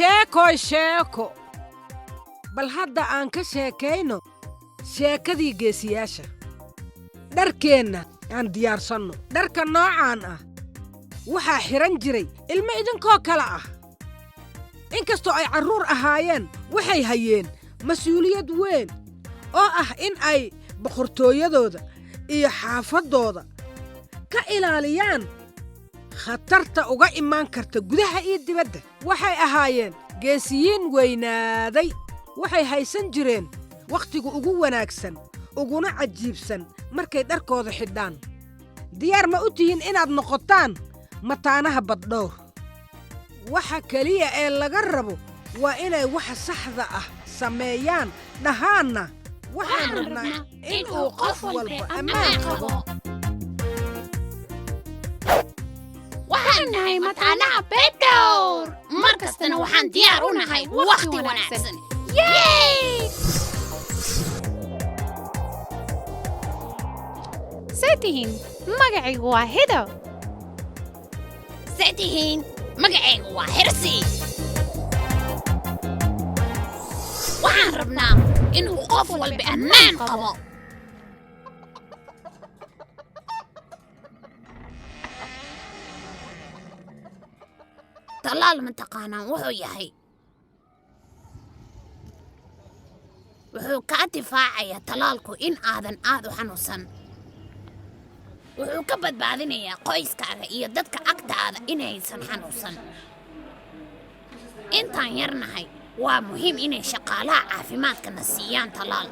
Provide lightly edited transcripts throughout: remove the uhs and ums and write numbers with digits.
sheeko bal hadda aan ka sheekayno sheekadii geesiyaasha dharkeenna aan diyaarsanno dharka noocaan ah waxaa xiran jiray ilmo idinkoo kale ah inkastoo ay carruur ahaayeen waxay hayeen mas'uuliyad weyn oo ah in ay boqortooyadooda iyo xaafaddooda ka ilaaliyaan khatarta uga imaan karta gudaha iyo dibadda waxay ahaayeen geesiyiin weynaaday waxay haysan jireen wakhtiga ugu wanaagsan uguna cajiibsan markay dharkooda xidhaan diyaar ma u tihiin inaad noqotaan mataanaha bed-dhawr waxa keliya ee laga rabo waa inay waxa saxda ah sameeyaan dhahaanna waxaan rabnaa inuu qof walba ammaan qabo waxaan nahay Mataanaha Bed-dhawr mar kastana waxaan diyaar u nahay waqti wanaagsan سيتهين مقعي واحدة سيتهين مقعي وحرسي waxaan rabnaa inuu qof walba ammaan qabo talaal mataqaanaa wuxuu yahay wuxuu ka difaacayaa talaalku in aadan aad u xanuunsan wuxuu ka badbaadinayaa qoyskaaga iyo dadka agtaada inaysan xanuunsan intaan yarnahay waa muhiim inay shaqaalaha caafimaadkana siiyaan talaal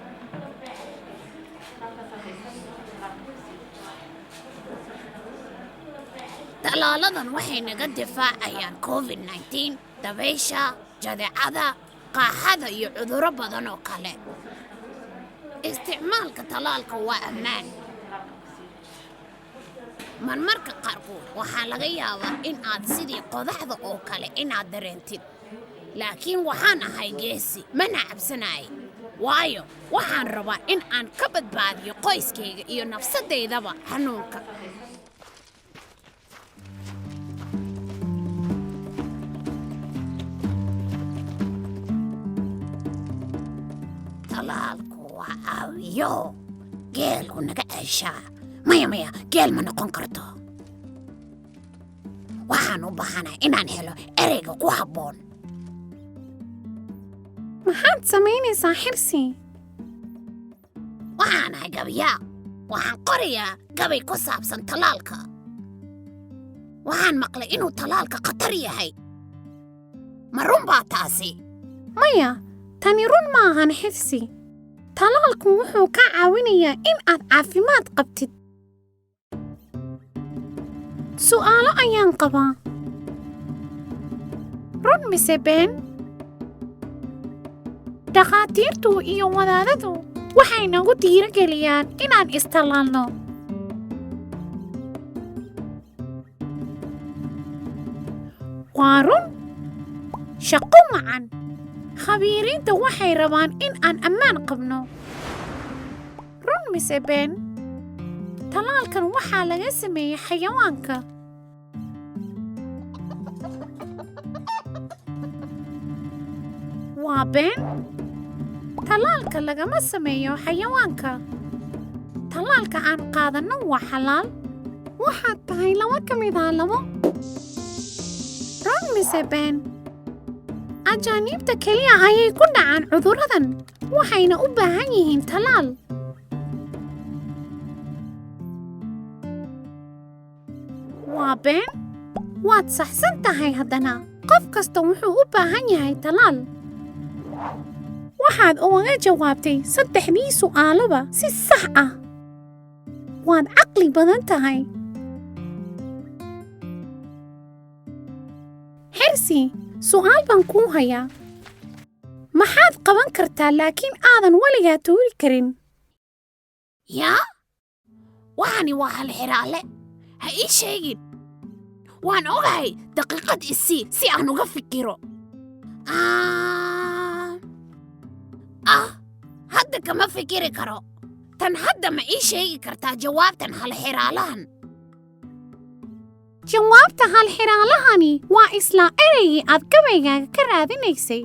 talaaladan waxay naga difaacayaan COVID-19 dabaysha jadeecada qaaxada iyo cudurro badan oo kale isticmaalka talaalka waa ammaan marmarka qaarkood waxaa laga yaabaa in aad sidii qodaxda oo kale inaad dareentid laakiin waxaan ahay geesi mana cabsanaay waayo waxaan rabaa in aan ka badbaadiyo qoyskayga iyo nafsadeydaba xanuunka talaalku waa caawiyoo geelku naga celshaa maya geel ma noqon karto waxaan u baahanahay inaan helo ereyga ku habboon maxaad samaynaysaa xirsi waxaan ahay gabayaa waxaan qorayaa gabay ku saabsan talaalka waxaan maqlay inuu talaalka khatar yahay ma run baa taasi maya tani run ma ahan xirsi talaalku wuxuu ka caawinayaa in aad caafimaad qabtid su'aalo ayaan qabaa run mise been dhakhaatiirtu iyo wadaadadu waxay nagu dhiirigeliyaan inaan istalaalno waa run shaqo wacan khabiiriinta waxay rabaan in aan ammaan qabno run mise been talaalkan waxaa laga sameeyey xayawaanka waa been talaalka lagama sameeyo xayawaanka talaalka aan qaadanno waa xalaal waxaad tahay laba ka mid ah labo run mise been ajaaniibta keliya ayay ku dhacaan cudurradan waxayna u baahan yihiin talaal waa been waad saxsan tahay haddana qof kasta wuxuu u baahan yahay talaal waxaad ugaga jawaabtay saddexdii su'aaloba si sax ah waad caqli badan tahay xirsi su'aal baan kuu hayaa maxaad qaban kartaa laakiin aadan weligaa tuuri karin yaa waxani waa hal xiraale ha ii sheegin waan ogahay daqiiqad isii si aan uga fikiro hadda kama fikiri karo tan hadda ma ii sheegi kartaa jawaabtan hal xiraalahan jawaabta hal xiraalahani waa isla ereygii aad gabaygaaga ka raadinaysay.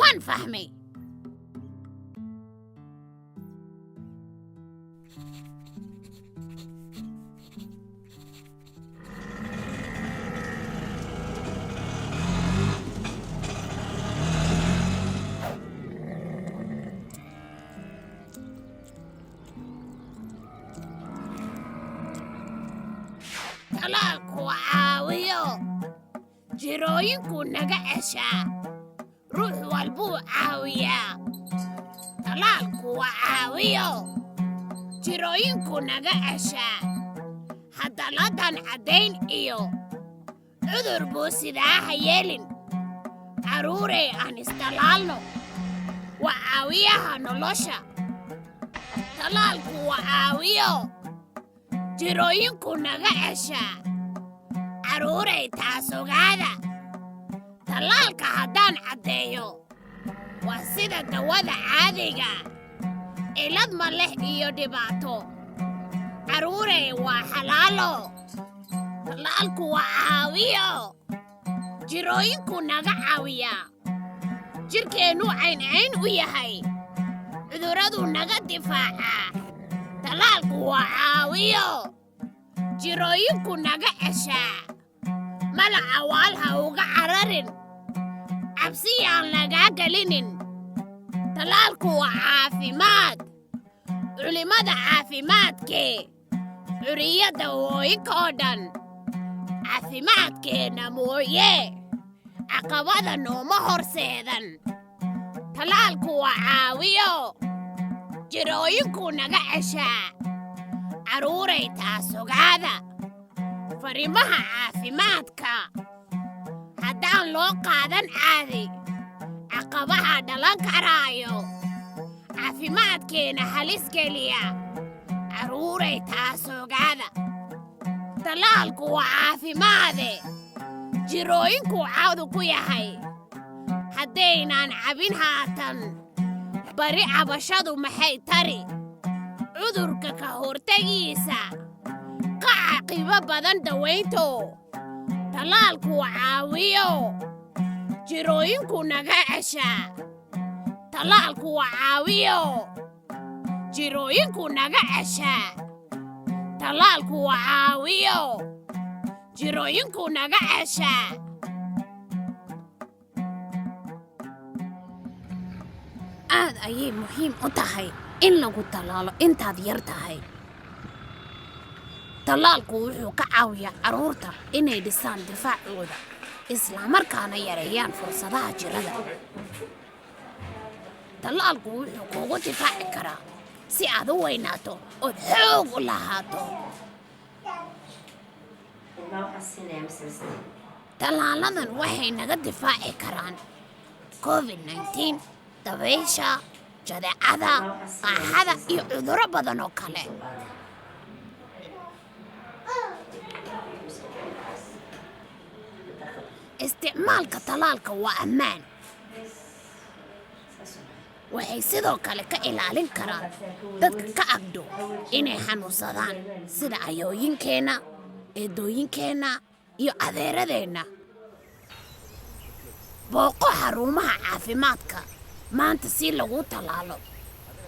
waan fahmay. Talaalku waa Caawiyoo, jirooyinkuu naga celshaa, ruux walbuu caawiyaa. Talaalku waa Caawiyoo, jirooyinkuu naga celshaa, hadaladan caddayn iyo cudur buu sidaa ha yeelin. Carruurey aan istalaalno, waa caawiyaha nolosha. Talaalku waa Caawiyoo, jirooyinkuu naga celshaa, carruurey taas ogaada. Talaalka haddaan caddeeyo waa sida dawada caadiga, cilad ma leh iyo dhibaato. Carruurey waa xalaalo. Talaalku waa Caawiyoo, jirooyinkuu naga caawiyaa. Jirkeennu cayn u yahay, cudurraduu naga difaacaa. Talaalku waa Caawiyoo, jirooyinkuu naga celshaa. Malaca waal ha uga cararin, cabsi yaan lagaa gelinin. Talaalku waa caafimaad. Culimada caafimaadkee, curiyadda wooyinka oo dhan. Caafimaadkeenna mooye, caqabada nooma horseedan. Talaalku waa Caawiyoo, jirooyinkuu naga celshaa, carruurey taas ogaada. Fariimaha caafimaadka haddaan loo qaadan caadi, caqabaha dhalan karaayo. Caafimaadkeenna halis geliya, carruurey taas ogaada. Talaalku waa caafimaade, jirooyinkuu cawdu ku yahay. Haddaynaan cabin haatan, bari cabashadu maxay tari? Cudurka ka hortagiisa, caqibo badan dawaynto. Talaalku waa Caawiyoo, jirooyinkuu naga celshaa. Talaalku waa Caawiyoo, jirooyinkuu naga celshaa. Talaalku waa Caawiyoo, jirooyinkuu naga celshaa. aad ayay muhiim u tahay in lagu talaalo intaad yar tahay. Talaalku wuxuu ka caawiyaa carruurta inay dhisaan difaacooda, isla markaana yareeyaan fursadaha jirada. Talaalku wuxuu kugu difaaci karaa si aad u weynaato ood xoog u lahato. Talaaladan waxay naga difaaci karaan COVID-19, dabaysha, jadeecada, qaaxada iyo cudurro badan oo kale. Isticmaalka talaalka waa ammaan. Waxay sidoo kale ka ilaalin karaan dadka ka agdhow inay xanuunsadaan, sida ayooyinkeenna, eedooyinkeenna iyo adeeradeenna. Booqo xarumaha caafimaadka maanta si lagu talaalo.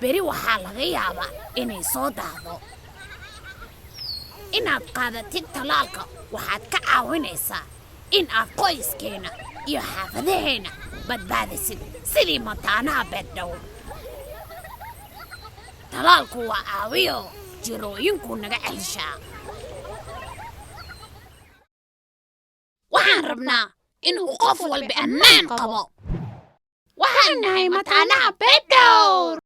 Beri waxaa laga yaabaa inay soo daahdo. Inaad qaadatid talaalka waxaad ka caawinaysaa in aad qoyskeena iyo xaafadaheena badbaadisid sidii Mataanaha Bed-dhawr. Talaalku waa Caawiyoo, jirooyinkuu naga celshaa. Waxaan rabnaa inuu qof walba ammaan qabo. Waxaan nahay Mataanaha Bed-dhawr.